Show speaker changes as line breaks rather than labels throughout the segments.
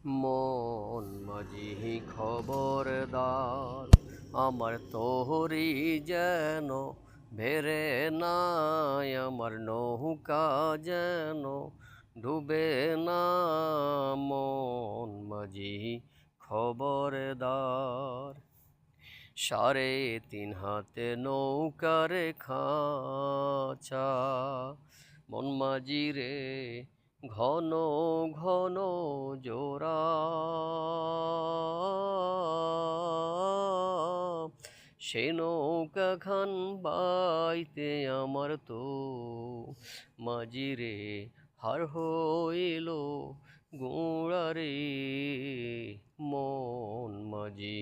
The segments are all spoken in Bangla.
মন মাঝি খবরদার, আমার তোহরি যেন ভেরে নাই, আমার নৌকা যেন ডুবে না। মন মাঝি খবরদার, 3.5 হাতে নৌকার খাঁচা, মন মাঝি রে ঘন ঘন জোড়া, সে নৌকা খান বাইতে আমার তো মাঝি রে হার হইল গোড়া রে। মন মাঝি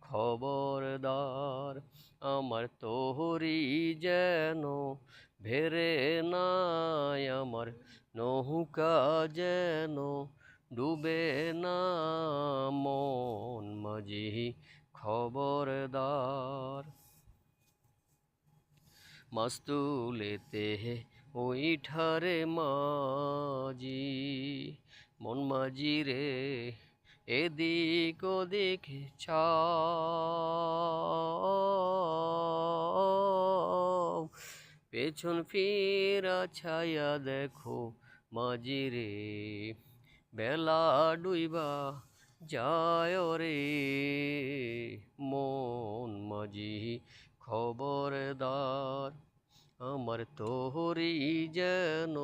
খবরদার, আমার তোহরি যেন ভেরে নাই, আমার নৌকা যেন ডুবে না। মন মাঝি খবরদার, মাছ তুলেতে ওই ঠারে মাঝি, মন মাঝি রে এদিক ওদিক চাও, পেছন ফিরা ছায়া দেখো মাঝি রে, বেলা ডুইবা যায় রে। মন মাঝি খবরদার, আমার তোহরি যেন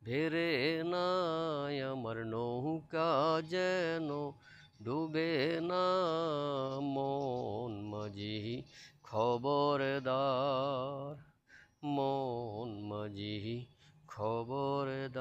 ভেরে নাই, আমার নৌকা যেন ডুবে না। মন মাঝি খবরদার, মন মাঝি খবরদার।